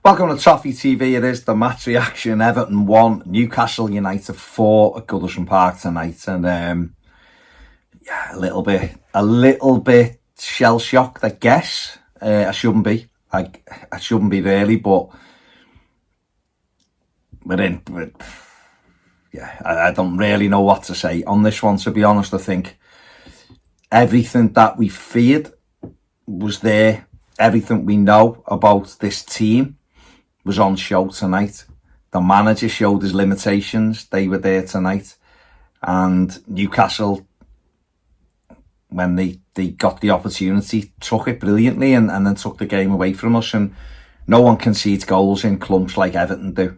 Welcome to Toffee TV. It is the match reaction. Everton 1, Newcastle United 4 at Goodison Park tonight, and yeah, a little bit shell shocked, I guess. I shouldn't be. I shouldn't be really, but yeah, I don't really know what to say on this one. To be honest, I think everything that we feared was there. Everything we know about this team was on show tonight. The manager showed his limitations. They were there tonight. And Newcastle, when they got the opportunity, took it brilliantly and then took the game away from us. And no one concedes goals in clumps like Everton do.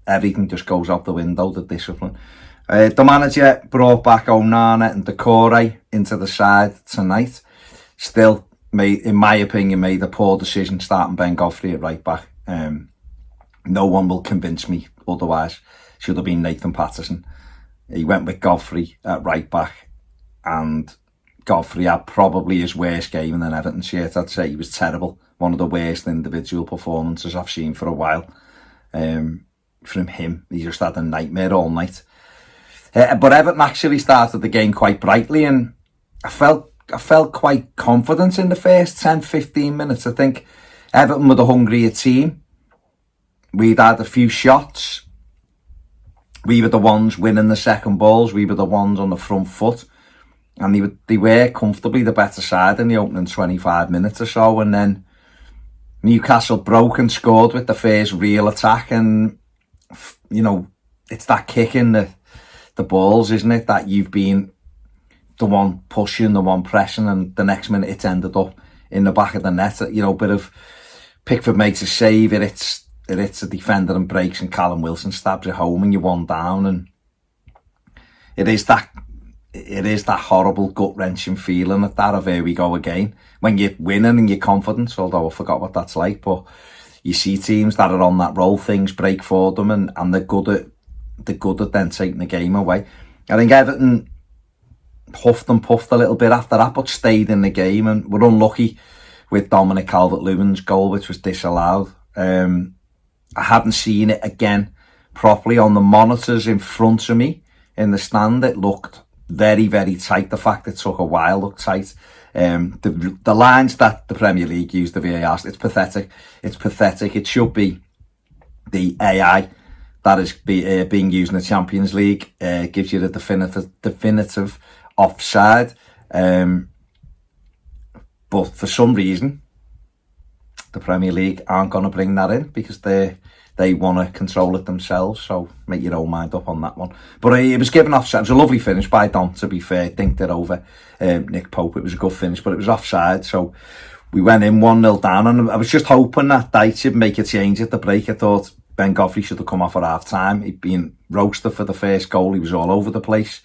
Everything just goes out the window, the discipline. The manager brought back Onana and Decore into the side tonight. Still, in my opinion, made a poor decision starting Ben Godfrey at right back. No one will convince me otherwise. Should have been Nathan Patterson. He went with Godfrey at right back, and Godfrey had probably his worst game in an Everton shirt. I'd say he was terrible. One of the worst individual performances I've seen for a while. From him, he just had a nightmare all night. But Everton actually started the game quite brightly, and I felt quite confident in the first 10-15 minutes. I think Everton were the hungrier team. We'd had a few shots. We were the ones winning the second balls. We were the ones on the front foot. And they were comfortably the better side in the opening 25 minutes or so. And then Newcastle broke and scored with the first real attack. And, you know, it's that kicking the balls, isn't it? That you've been the one pushing, the one pressing, and the next minute it's ended up in the back of the net. You know, bit of Pickford makes a save, it hits a defender and breaks, and Callum Wilson stabs it home and you're one down. And it is that horrible gut-wrenching feeling of here we go again. When you're winning and you're confident, although I forgot what that's like, but you see teams that are on that roll, things break for them, and they're good at then taking the game away. I think Everton huffed and puffed a little bit after that, but stayed in the game, and were unlucky with Dominic Calvert-Lewin's goal, which was disallowed. I hadn't seen it again properly on the monitors in front of me in the stand. It looked very, very tight. The fact it took a while looked tight. The lines that the Premier League used, the VAR, it's pathetic. It's pathetic. It should be the AI that is being used in the Champions League. Gives you the definitive offside. But for some reason, the Premier League aren't going to bring that in because they want to control it themselves. So make your own mind up on that one. But it was given offside. It was a lovely finish by Don, to be fair. Dinked it over Nick Pope. It was a good finish, but it was offside. So we went in 1-0 down, and I was just hoping that Dyche would make a change at the break. I thought Ben Godfrey should have come off at half time. He'd been roasted for the first goal. He was all over the place.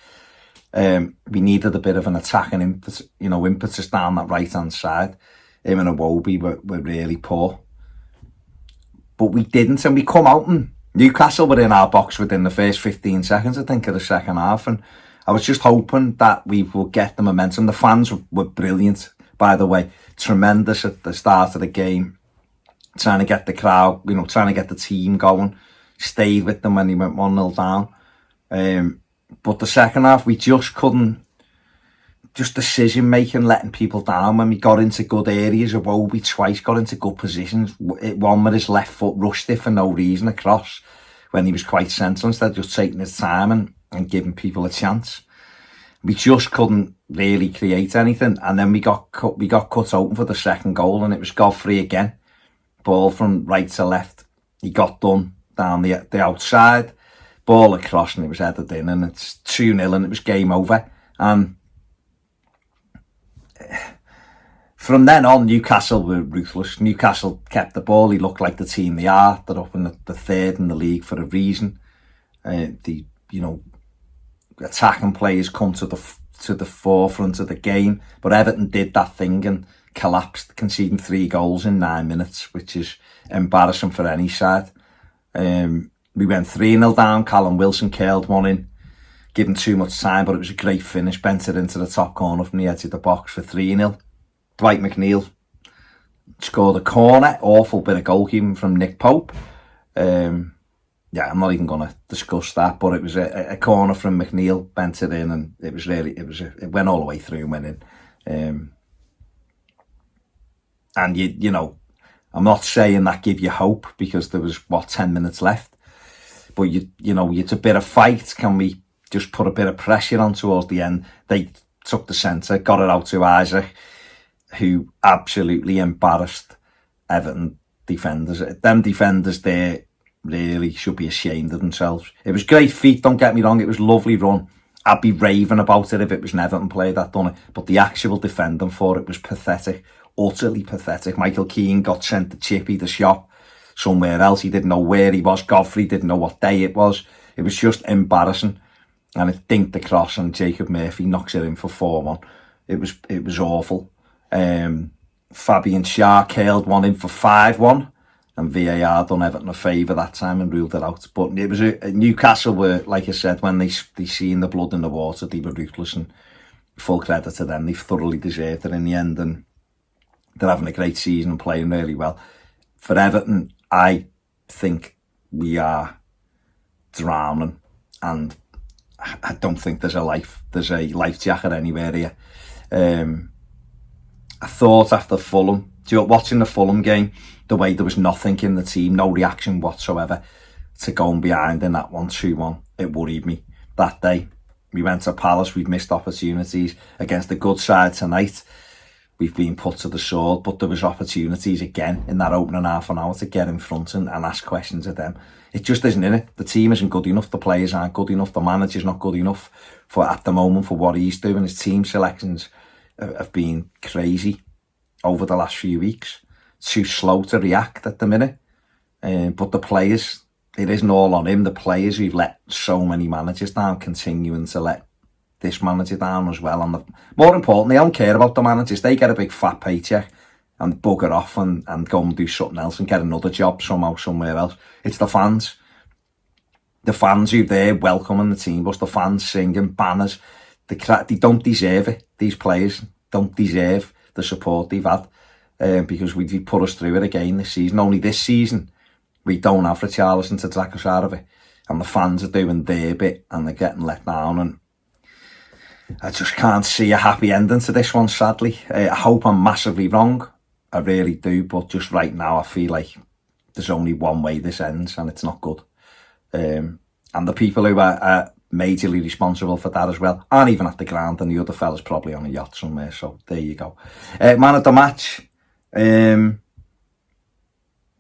We needed a bit of an attacking impetus down that right hand side. Him and Iwobi were really poor. But we didn't, and we come out, and Newcastle were in our box within the first 15 seconds, I think, of the second half. And I was just hoping that we would get the momentum. The fans were brilliant, by the way. Tremendous at the start of the game. Trying to get the crowd, trying to get the team going. Stayed with them when they went 1-0 down. But the second half, we just couldn't. Just decision making, letting people down. When we got into good areas, Iwobi twice got into good positions. One with his left foot, rushed it for no reason across when he was quite central, instead of just taking his time and giving people a chance. We just couldn't really create anything, and then we got cut open for the second goal, and it was Godfrey again. Ball from right to left. He got done down the outside. Ball across, and it was headed in, and it's 2-0, and it was game over. And from then on, Newcastle were ruthless. Newcastle kept the ball. He looked like the team they are. They're up in the third in the league for a reason. Attacking players come to the forefront of the game. But Everton did that thing and collapsed, conceding 3 goals in 9 minutes, which is embarrassing for any side. We went 3-0 down. Callum Wilson curled one in, given too much time, but it was a great finish. Bent it into the top corner from the edge of the box for 3-0. Dwight McNeil scored a corner, awful bit of goalkeeping from Nick Pope. Yeah, I'm not even going to discuss that, but it was a corner from McNeil, bent it in, and it went all the way through and went in. And you know, I'm not saying that give you hope, because there was 10 minutes left, but you know, it's a bit of fight. Can we just put a bit of pressure on towards the end? They took the centre, got it out to Isaac, who absolutely embarrassed Everton defenders. Them defenders there really should be ashamed of themselves. It was great feat, don't get me wrong, it was lovely run. I'd be raving about it if it was an Everton player that done it, but the actual defending for it was pathetic, utterly pathetic. Michael Keane got sent to Chippy, the shop, somewhere else. He didn't know where he was. Godfrey didn't know what day it was. It was just embarrassing. And it dinked the cross, and Jacob Murphy knocks it in for 4-1. It was awful. Fabian Schär curled one in for 5-1, and VAR done Everton a favour that time and ruled it out. But it was Newcastle were, like I said, when they seen the blood in the water, they were ruthless, and full credit to them. They thoroughly deserved it in the end, and they're having a great season and playing really well. For Everton, I think we are drowning, and I don't think there's a life jacket anywhere here. I thought after Fulham, watching the Fulham game, the way there was nothing in the team, no reaction whatsoever to going behind in that 1-2-1, it worried me. That day, we went to Palace, we've missed opportunities against a good side tonight. We've been put to the sword, but there was opportunities again in that opening half an hour to get in front and ask questions of them. It just isn't in it. The team isn't good enough. The players aren't good enough. The manager's not good enough at the moment for what he's doing. His team selections have been crazy over the last few weeks. Too slow to react at the minute. But the players, it isn't all on him. The players who've let so many managers down, continuing to let this manager down as well. And more importantly, I don't care about the managers. They get a big fat paycheck and bugger off and go and do something else and get another job somehow somewhere else. It's the fans. The fans who are there welcoming the team bus, the fans singing banners. They don't deserve it. These players don't deserve the support they've had, because we've put us through it again this season. Only this season we don't have Richarlison to drag us out of it, and the fans are doing their bit and they're getting let down, and I just can't see a happy ending to this one, sadly. I hope I'm massively wrong. I really do, but just right now I feel like there's only one way this ends, and it's not good. And the people who are majorly responsible for that as well aren't even at the ground, and the other fella's probably on a yacht somewhere, so there you go. Man of the match. Man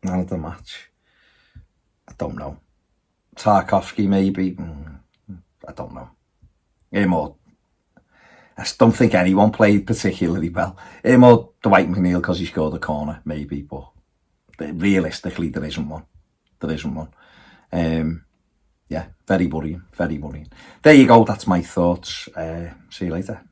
of the match. I don't know. Tarkowski maybe. I don't know. I just don't think anyone played particularly well. Him or Dwight McNeil because he scored a corner, maybe, but realistically, there isn't one. Yeah, very worrying, very worrying. There you go, that's my thoughts. See you later.